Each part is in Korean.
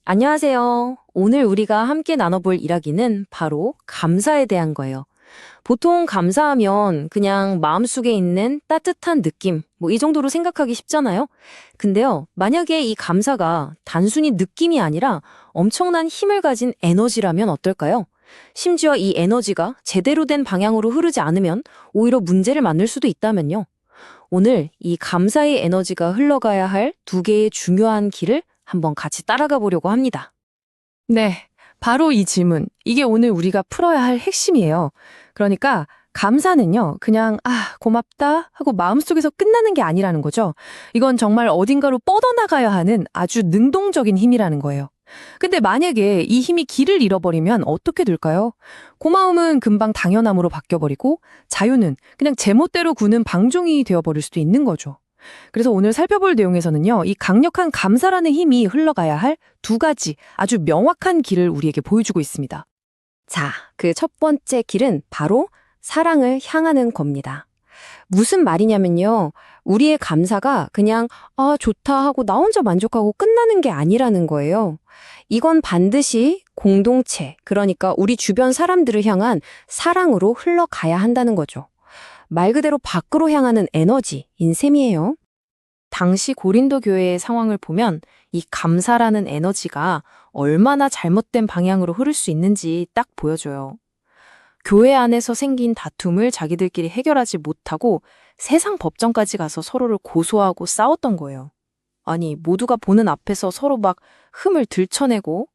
안녕하세요. 오늘 우리가 함께 나눠볼 이야기는 바로 감사에 대한 거예요. 보통 감사하면 그냥 마음속에 있는 따뜻한 느낌, 이 정도로 생각하기 쉽잖아요. 근데요, 만약에 이 감사가 단순히 느낌이 아니라 엄청난 힘을 가진 에너지라면 어떨까요? 심지어 이 에너지가 제대로 된 방향으로 흐르지 않으면 오히려 문제를 만들 수도 있다면요. 오늘 이 감사의 에너지가 흘러가야 할 두 개의 중요한 길을 한번 같이 따라가 보려고 합니다. 네, 바로 이 질문. 이게 오늘 우리가 풀어야 할 핵심이에요. 그러니까 감사는요, 그냥 고맙다 하고 마음속에서 끝나는 게 아니라는 거죠. 이건 정말 어딘가로 뻗어나가야 하는 아주 능동적인 힘이라는 거예요. 근데 만약에 이 힘이 길을 잃어버리면 어떻게 될까요? 고마움은 금방 당연함으로 바뀌어버리고 자유는 그냥 제멋대로 구는 방종이 되어버릴 수도 있는 거죠. 그래서 오늘 살펴볼 내용에서는요, 이 강력한 감사라는 힘이 흘러가야 할 두 가지 아주 명확한 길을 우리에게 보여주고 있습니다. 자, 그 첫 번째 길은 바로 사랑을 향하는 겁니다. 무슨 말이냐면요. 우리의 감사가 그냥, 좋다 하고 나 혼자 만족하고 끝나는 게 아니라는 거예요. 이건 반드시 공동체, 그러니까 우리 주변 사람들을 향한 사랑으로 흘러가야 한다는 거죠. 말 그대로 밖으로 향하는 에너지인 셈이에요. 당시 고린도 교회의 상황을 보면 이 감사라는 에너지가 얼마나 잘못된 방향으로 흐를 수 있는지 딱 보여줘요. 교회 안에서 생긴 다툼을 자기들끼리 해결하지 못하고 세상 법정까지 가서 서로를 고소하고 싸웠던 거예요. 아니, 모두가 보는 앞에서 서로 막 흠을 들춰내고,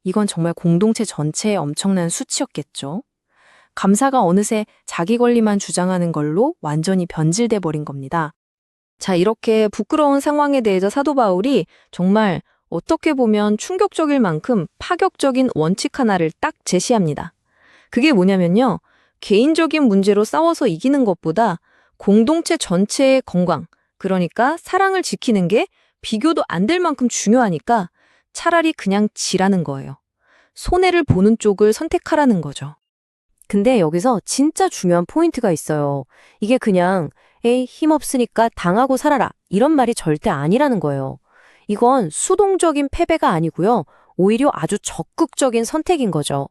이건 정말 공동체 전체의 엄청난 수치였겠죠. 감사가 어느새 자기 권리만 주장하는 걸로 완전히 변질돼 버린 겁니다. 자, 이렇게 부끄러운 상황에 대해서 사도 바울이 정말 어떻게 보면 충격적일 만큼 파격적인 원칙 하나를 딱 제시합니다. 그게 뭐냐면요. 개인적인 문제로 싸워서 이기는 것보다 공동체 전체의 건강, 그러니까 사랑을 지키는 게 비교도 안 될 만큼 중요하니까 차라리 그냥 지라는 거예요. 손해를 보는 쪽을 선택하라는 거죠. 근데 여기서 진짜 중요한 포인트가 있어요. 이게 그냥 에이, 힘없으니까 당하고 살아라 이런 말이 절대 아니라는 거예요. 이건 수동적인 패배가 아니고요. 오히려 아주 적극적인 선택인 거죠.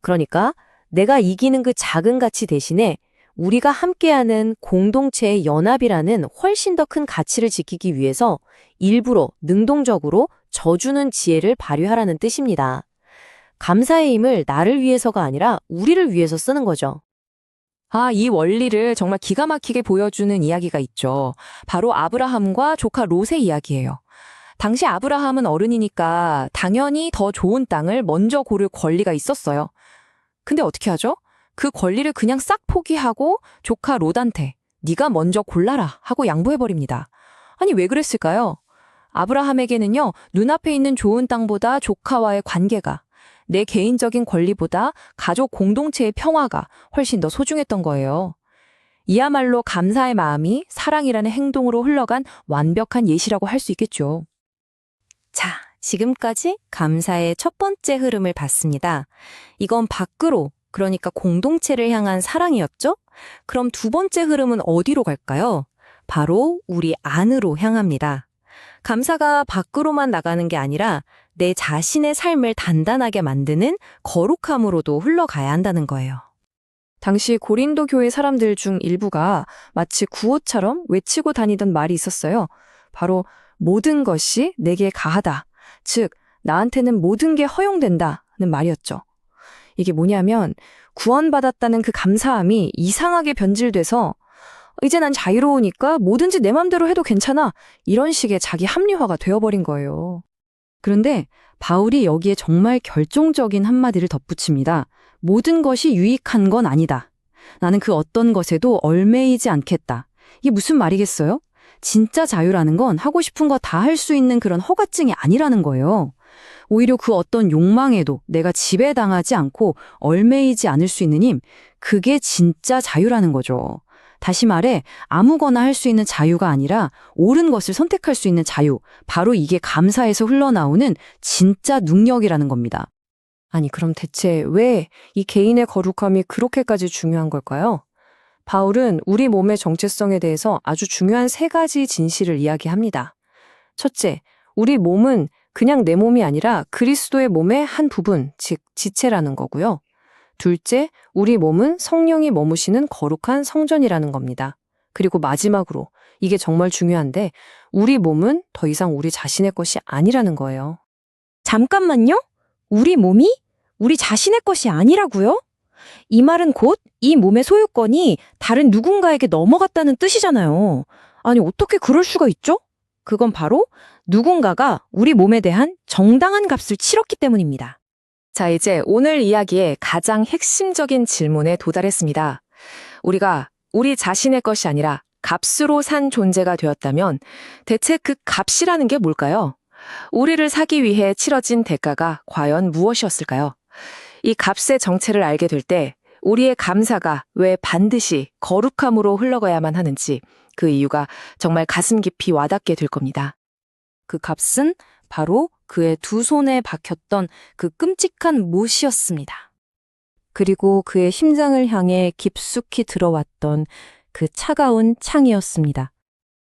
그러니까 내가 이기는 그 작은 가치 대신에 우리가 함께하는 공동체의 연합이라는 훨씬 더 큰 가치를 지키기 위해서 일부러 능동적으로 져주는 지혜를 발휘하라는 뜻입니다. 감사의 힘을 나를 위해서가 아니라 우리를 위해서 쓰는 거죠. 이 원리를 정말 기가 막히게 보여주는 이야기가 있죠. 바로 아브라함과 조카 롯의 이야기예요. 당시 아브라함은 어른이니까 당연히 더 좋은 땅을 먼저 고를 권리가 있었어요. 근데 어떻게 하죠? 그 권리를 그냥 싹 포기하고 조카 롯한테 네가 먼저 골라라 하고 양보해버립니다. 아니, 왜 그랬을까요? 아브라함에게는요, 눈앞에 있는 좋은 땅보다 조카와의 관계가, 내 개인적인 권리보다 가족 공동체의 평화가 훨씬 더 소중했던 거예요. 이야말로 감사의 마음이 사랑이라는 행동으로 흘러간 완벽한 예시라고 할 수 있겠죠. 자, 지금까지 감사의 첫 번째 흐름을 봤습니다. 이건 밖으로, 그러니까 공동체를 향한 사랑이었죠? 그럼 두 번째 흐름은 어디로 갈까요? 바로 우리 안으로 향합니다. 감사가 밖으로만 나가는 게 아니라 내 자신의 삶을 단단하게 만드는 거룩함으로도 흘러가야 한다는 거예요. 당시 고린도 교회 사람들 중 일부가 마치 구호처럼 외치고 다니던 말이 있었어요. 바로 모든 것이 내게 가하다. 즉, 나한테는 모든 게 허용된다는 말이었죠. 이게 뭐냐면 구원받았다는 그 감사함이 이상하게 변질돼서 이제 난 자유로우니까 뭐든지 내 맘대로 해도 괜찮아. 이런 식의 자기 합리화가 되어버린 거예요. 그런데 바울이 여기에 정말 결정적인 한마디를 덧붙입니다. 모든 것이 유익한 건 아니다. 나는 그 어떤 것에도 얽매이지 않겠다. 이게 무슨 말이겠어요? 진짜 자유라는 건 하고 싶은 거 다 할 수 있는 그런 허가증이 아니라는 거예요. 오히려 그 어떤 욕망에도 내가 지배당하지 않고 얽매이지 않을 수 있는 힘, 그게 진짜 자유라는 거죠. 다시 말해 아무거나 할 수 있는 자유가 아니라 옳은 것을 선택할 수 있는 자유, 바로 이게 감사에서 흘러나오는 진짜 능력이라는 겁니다. 아니, 그럼 대체 왜 이 개인의 거룩함이 그렇게까지 중요한 걸까요? 바울은 우리 몸의 정체성에 대해서 아주 중요한 세 가지 진실을 이야기합니다. 첫째, 우리 몸은 그냥 내 몸이 아니라 그리스도의 몸의 한 부분, 즉 지체라는 거고요. 둘째, 우리 몸은 성령이 머무시는 거룩한 성전이라는 겁니다. 그리고 마지막으로, 이게 정말 중요한데, 우리 몸은 더 이상 우리 자신의 것이 아니라는 거예요. 잠깐만요? 우리 몸이? 우리 자신의 것이 아니라고요? 이 말은 곧 이 몸의 소유권이 다른 누군가에게 넘어갔다는 뜻이잖아요. 아니, 어떻게 그럴 수가 있죠? 그건 바로 누군가가 우리 몸에 대한 정당한 값을 치렀기 때문입니다. 자, 이제 오늘 이야기의 가장 핵심적인 질문에 도달했습니다. 우리가 우리 자신의 것이 아니라 값으로 산 존재가 되었다면 대체 그 값이라는 게 뭘까요? 우리를 사기 위해 치러진 대가가 과연 무엇이었을까요? 이 값의 정체를 알게 될 때 우리의 감사가 왜 반드시 거룩함으로 흘러가야만 하는지 그 이유가 정말 가슴 깊이 와닿게 될 겁니다. 그 값은 바로 그의 두 손에 박혔던 그 끔찍한 못이었습니다. 그리고 그의 심장을 향해 깊숙이 들어왔던 그 차가운 창이었습니다.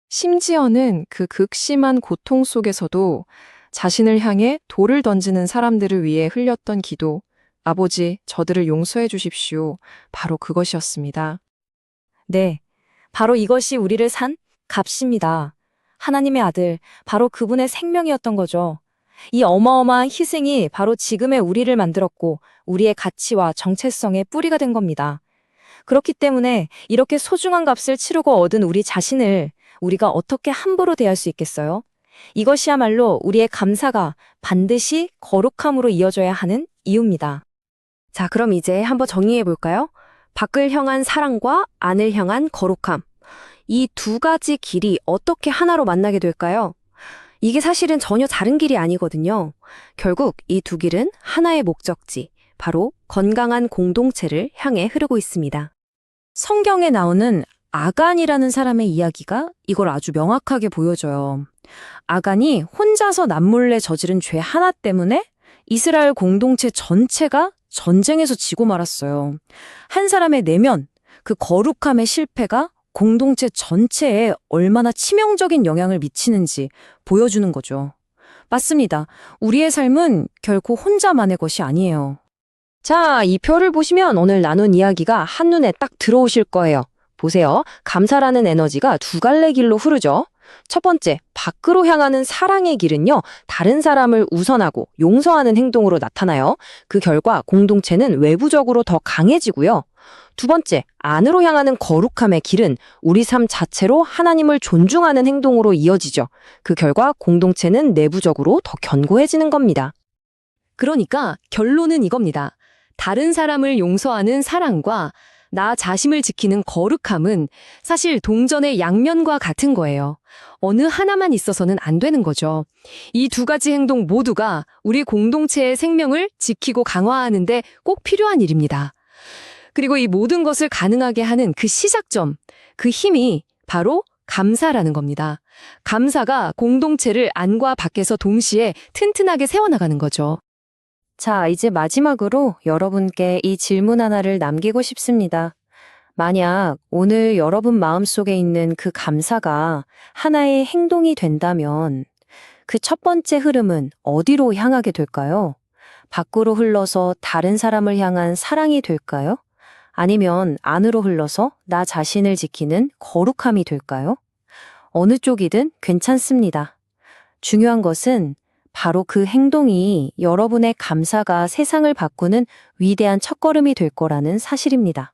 심지어는 그 극심한 고통 속에서도 자신을 향해 돌을 던지는 사람들을 위해 흘렸던 기도, 아버지, 저들을 용서해 주십시오. 바로 그것이었습니다. 네, 바로 이것이 우리를 산 값입니다. 하나님의 아들, 바로 그분의 생명이었던 거죠. 이 어마어마한 희생이 바로 지금의 우리를 만들었고 우리의 가치와 정체성의 뿌리가 된 겁니다. 그렇기 때문에 이렇게 소중한 값을 치르고 얻은 우리 자신을 우리가 어떻게 함부로 대할 수 있겠어요? 이것이야말로 우리의 감사가 반드시 거룩함으로 이어져야 하는 이유입니다. 자, 그럼 이제 한번 정리해 볼까요? 밖을 향한 사랑과 안을 향한 거룩함. 이 두 가지 길이 어떻게 하나로 만나게 될까요? 이게 사실은 전혀 다른 길이 아니거든요. 결국 이 두 길은 하나의 목적지, 바로 건강한 공동체를 향해 흐르고 있습니다. 성경에 나오는 아간이라는 사람의 이야기가 이걸 아주 명확하게 보여줘요. 아간이 혼자서 남몰래 저지른 죄 하나 때문에 이스라엘 공동체 전체가 전쟁에서 지고 말았어요. 한 사람의 내면, 그 거룩함의 실패가 공동체 전체에 얼마나 치명적인 영향을 미치는지 보여주는 거죠. 맞습니다. 우리의 삶은 결코 혼자만의 것이 아니에요. 자, 이 표를 보시면 오늘 나눈 이야기가 한눈에 딱 들어오실 거예요. 보세요. 감사라는 에너지가 두 갈래 길로 흐르죠. 첫 번째, 밖으로 향하는 사랑의 길은요, 다른 사람을 우선하고 용서하는 행동으로 나타나요. 그 결과 공동체는 외부적으로 더 강해지고요. 두 번째, 안으로 향하는 거룩함의 길은 우리 삶 자체로 하나님을 존중하는 행동으로 이어지죠. 그 결과 공동체는 내부적으로 더 견고해지는 겁니다. 그러니까 결론은 이겁니다. 다른 사람을 용서하는 사랑과 나 자신을 지키는 거룩함은 사실 동전의 양면과 같은 거예요. 어느 하나만 있어서는 안 되는 거죠. 이 두 가지 행동 모두가 우리 공동체의 생명을 지키고 강화하는데 꼭 필요한 일입니다. 그리고 이 모든 것을 가능하게 하는 그 시작점, 그 힘이 바로 감사라는 겁니다. 감사가 공동체를 안과 밖에서 동시에 튼튼하게 세워나가는 거죠. 자, 이제 마지막으로 여러분께 이 질문 하나를 남기고 싶습니다. 만약 오늘 여러분 마음속에 있는 그 감사가 하나의 행동이 된다면 그 첫 번째 흐름은 어디로 향하게 될까요? 밖으로 흘러서 다른 사람을 향한 사랑이 될까요? 아니면 안으로 흘러서 나 자신을 지키는 거룩함이 될까요? 어느 쪽이든 괜찮습니다. 중요한 것은 바로 그 행동이 여러분의 감사가 세상을 바꾸는 위대한 첫걸음이 될 거라는 사실입니다.